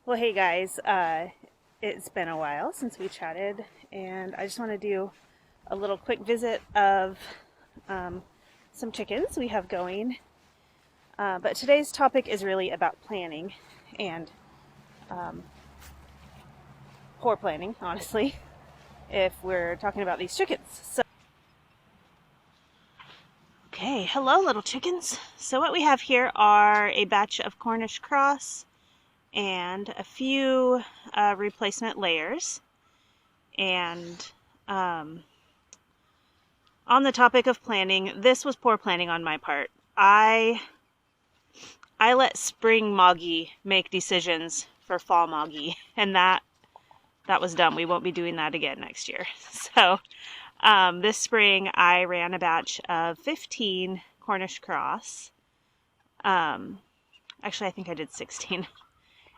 Well, hey guys, it's been a while since we chatted, and I just want to do a little quick visit of um, some chickens we have going. But today's topic is really about planning and um, poor planning, honestly, if we're talking about these chickens. Okay, hello little chickens. So what we have here are a batch of Cornish cross and a few replacement layers. And on the topic of planning, this was poor planning on my part. I let spring Moggy make decisions for fall Moggy, and that was dumb. We won't be doing that again next year. So this spring I ran a batch of 15 Cornish cross. Actually, I think I did 16.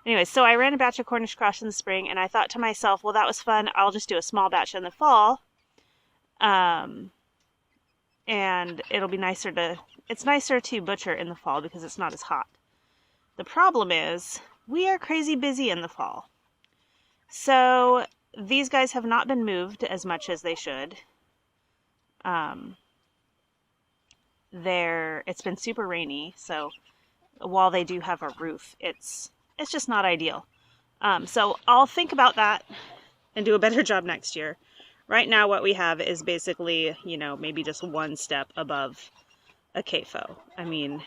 Anyway, so I ran a batch of Cornish cross in the spring, and I thought to myself, well, that was fun. I'll just do a small batch in the fall. And it'll be it's nicer to butcher in the fall because it's not as hot. The problem is, we are crazy busy in the fall. So these guys have not been moved as much as they should. It's been super rainy, so while they do have a roof, it's just not ideal. So I'll think about that and do a better job next year. Right now what we have is basically, maybe just one step above a CAFO. I mean,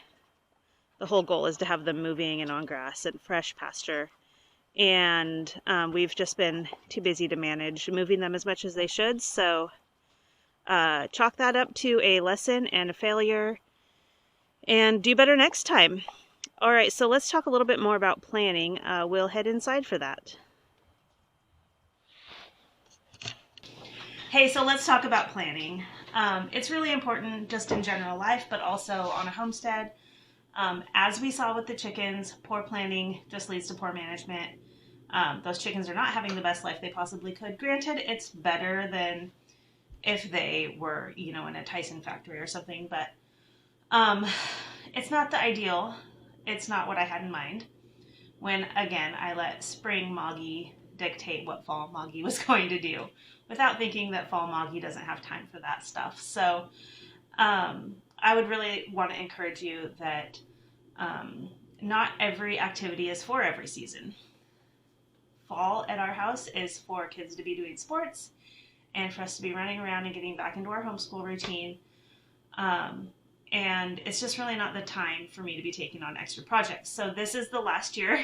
the whole goal is to have them moving and on grass and fresh pasture. And we've just been too busy to manage moving them as much as they should. So chalk that up to a lesson and a failure and do better next time. All right, so let's talk a little bit more about planning. We'll head inside for that. Hey, so let's talk about planning. It's really important just in general life, but also on a homestead. As we saw with the chickens, poor planning just leads to poor management. Those chickens are not having the best life they possibly could. Granted, it's better than if they were, in a Tyson factory or something, but it's not the ideal. It's not what I had in mind when, again, I let spring Moggy dictate what fall Moggy was going to do without thinking that fall Moggy doesn't have time for that stuff. So I would really want to encourage you that not every activity is for every season. Fall at our house is for kids to be doing sports and for us to be running around and getting back into our homeschool routine. And it's just really not the time for me to be taking on extra projects. So this is the last year.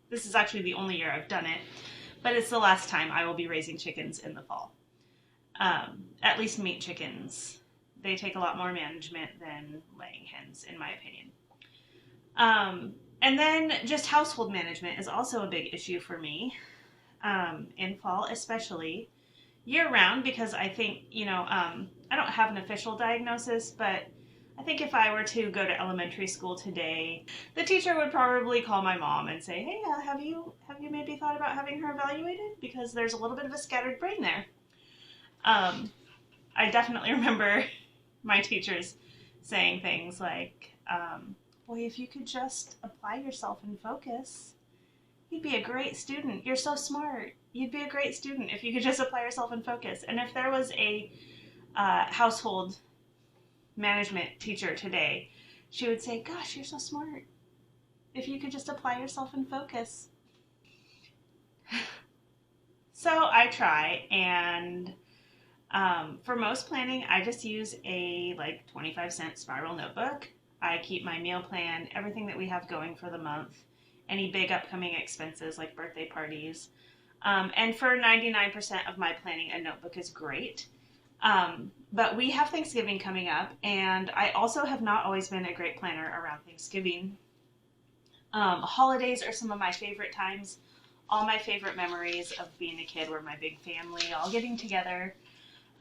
This is actually the only year I've done it, but it's the last time I will be raising chickens in the fall. At least meat chickens. They take a lot more management than laying hens, in my opinion. And then just household management is also a big issue for me, in fall, especially year round, because I think, I don't have an official diagnosis, but I think if I were to go to elementary school today, the teacher would probably call my mom and say, hey, have you maybe thought about having her evaluated? Because there's a little bit of a scattered brain there. I definitely remember my teachers saying things like, boy, if you could just apply yourself and focus, you'd be a great student. You're so smart. You'd be a great student if you could just apply yourself and focus. And if there was a household management teacher today, she would say, gosh, you're so smart. If you could just apply yourself and focus. So I try, and for most planning, I just use a 25-cent spiral notebook. I keep my meal plan, everything that we have going for the month, any big upcoming expenses like birthday parties. And for 99% of my planning, a notebook is great. But we have Thanksgiving coming up, and I also have not always been a great planner around Thanksgiving. Holidays are some of my favorite times. All my favorite memories of being a kid were my big family all getting together.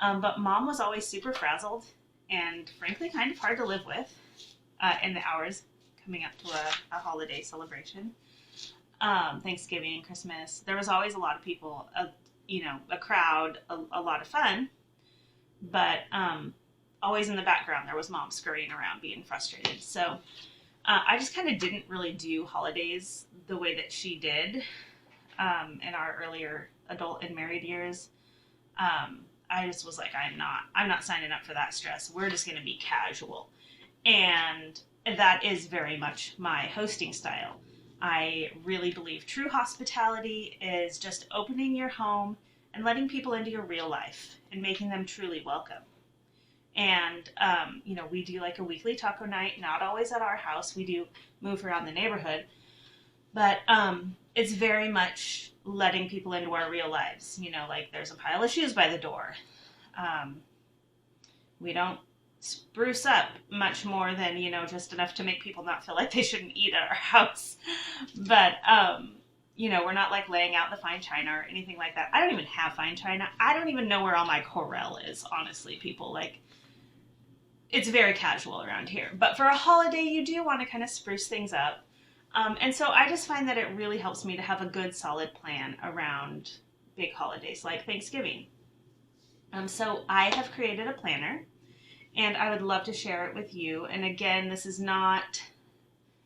But Mom was always super frazzled and frankly kind of hard to live with in the hours coming up to a holiday celebration. Thanksgiving, Christmas, there was always a lot of people, a crowd, a lot of fun. But always in the background, there was Mom scurrying around being frustrated. So I just kind of didn't really do holidays the way that she did. in our earlier adult and married years. I just was like, I'm not signing up for that stress. We're just going to be casual. And that is very much my hosting style. I really believe true hospitality is just opening your home and letting people into your real life and making them truly welcome. And, we do like a weekly taco night, not always at our house. We do move around the neighborhood. But it's very much letting people into our real lives. Like there's a pile of shoes by the door. We don't spruce up much more than, just enough to make people not feel like they shouldn't eat at our house. But, we're not like laying out the fine china or anything like that. I don't even have fine china. I don't even know where all my Corelle is, honestly, people. Like, it's very casual around here. But for a holiday, you do want to kind of spruce things up. And so I just find that it really helps me to have a good, solid plan around big holidays like Thanksgiving. So I have created a planner, and I would love to share it with you. And again, it's not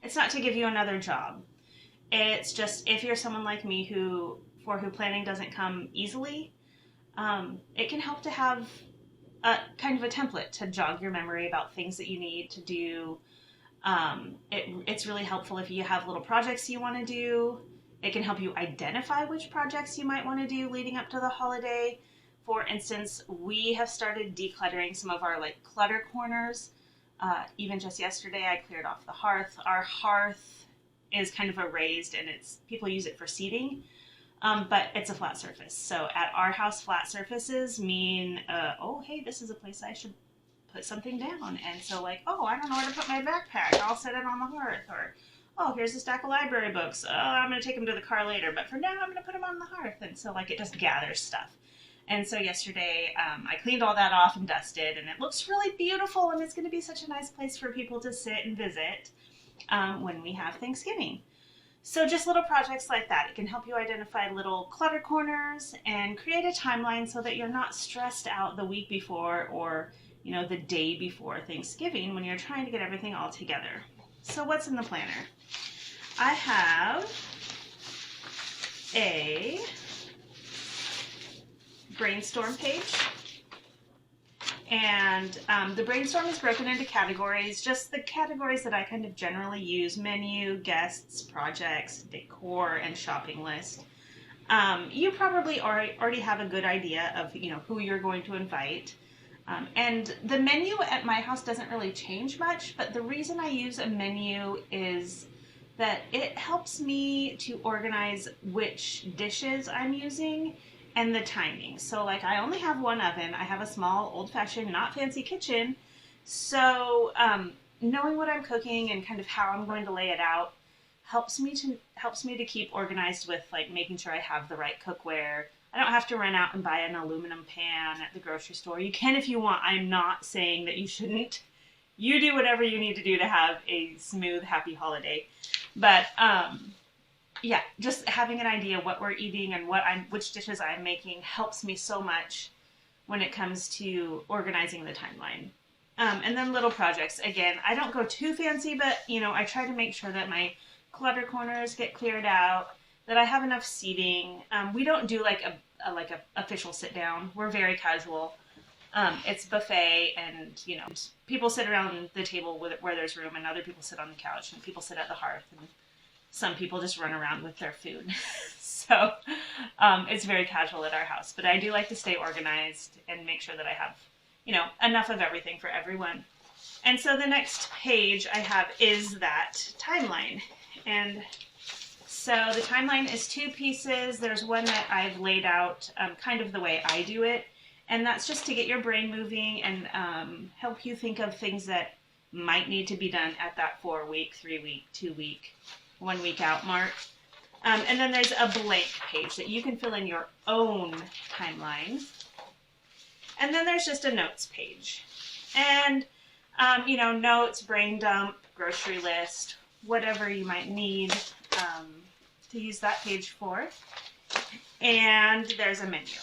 to give you another job. It's just if you're someone like me for who planning doesn't come easily, it can help to have a kind of a template to jog your memory about things that you need to do. It's really helpful if you have little projects you want to do. It can help you identify which projects you might want to do leading up to the holiday. For instance, we have started decluttering some of our clutter corners. Even just yesterday, I cleared off the hearth. Our hearth is kind of a raised, and people use it for seating, but it's a flat surface. So at our house, flat surfaces mean, hey, this is a place I should put something down. And so I don't know where to put my backpack. I'll set it on the hearth. Or, here's a stack of library books. I'm going to take them to the car later, but for now I'm going to put them on the hearth. And so it just gathers stuff. And so yesterday I cleaned all that off and dusted, and it looks really beautiful, and it's going to be such a nice place for people to sit and visit when we have Thanksgiving. So just little projects like that. It can help you identify little clutter corners and create a timeline so that you're not stressed out the week before or the day before Thanksgiving when you're trying to get everything all together. So what's in the planner? I have a brainstorm page, and the brainstorm is broken into categories, just the categories that I kind of generally use: menu, guests, projects, decor, and shopping list. You probably already have a good idea of who you're going to invite. And the menu at my house doesn't really change much, but the reason I use a menu is that it helps me to organize which dishes I'm using and the timing. So I only have one oven. I have a small, old-fashioned, not fancy kitchen. So knowing what I'm cooking and kind of how I'm going to lay it out helps me to keep organized with making sure I have the right cookware. I don't have to run out and buy an aluminum pan at the grocery store. You can if you want. I'm not saying that you shouldn't. You do whatever you need to do to have a smooth, happy holiday. But just having an idea what we're eating and which dishes I'm making helps me so much when it comes to organizing the timeline. And then little projects. Again, I don't go too fancy, but I try to make sure that my clutter corners get cleared out, that I have enough seating. We don't do a official sit down. We're very casual. It's buffet, and people sit around the table where there's room, and other people sit on the couch, and people sit at the hearth, and some people just run around with their food. So it's very casual at our house. But I do like to stay organized and make sure that I have enough of everything for everyone. And so the next page I have is that timeline. And so the timeline is two pieces. There's one that I've laid out kind of the way I do it. And that's just to get your brain moving and help you think of things that might need to be done at that 4-week, 3-week, 2-week, 1-week out mark. And then there's a blank page that you can fill in your own timeline. And then there's just a notes page. And, notes, brain dump, grocery list, whatever you might need to use that page for. And there's a menu.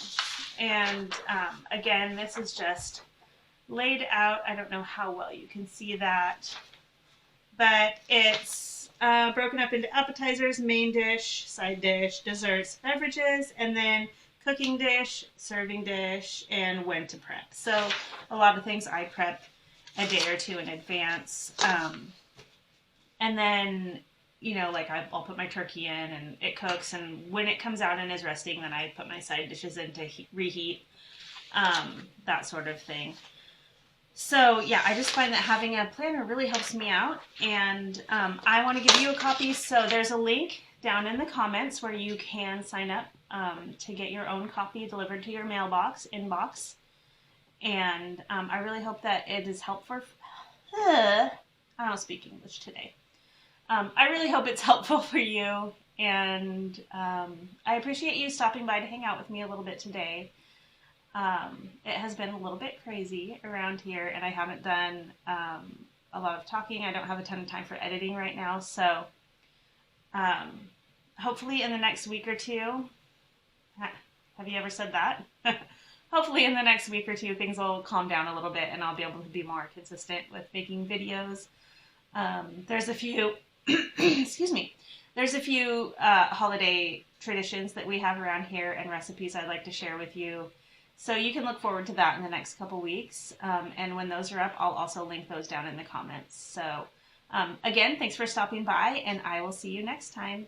And again, this is just laid out. I don't know how well you can see that, but it's broken up into appetizers, main dish, side dish, desserts, beverages, and then cooking dish, serving dish, and when to prep. So a lot of things I prep a day or two in advance. And then, you know, like I'll put my turkey in and it cooks, and when it comes out and is resting, then I put my side dishes in to reheat, that sort of thing. So yeah, I just find that having a planner really helps me out, and I want to give you a copy. So there's a link down in the comments where you can sign up to get your own copy delivered to your mailbox inbox, and I really hope that it is helpful. I don't speak English today. I really hope it's helpful for you, and I appreciate you stopping by to hang out with me a little bit today. It has been a little bit crazy around here, and I haven't done a lot of talking. I don't have a ton of time for editing right now, so hopefully in the next week or two, have you ever said that? Hopefully in the next week or two things will calm down a little bit and I'll be able to be more consistent with making videos. There's a few, excuse me, there's a few holiday traditions that we have around here and recipes I'd like to share with you. So you can look forward to that in the next couple weeks. And when those are up, I'll also link those down in the comments. So again, thanks for stopping by, and I will see you next time.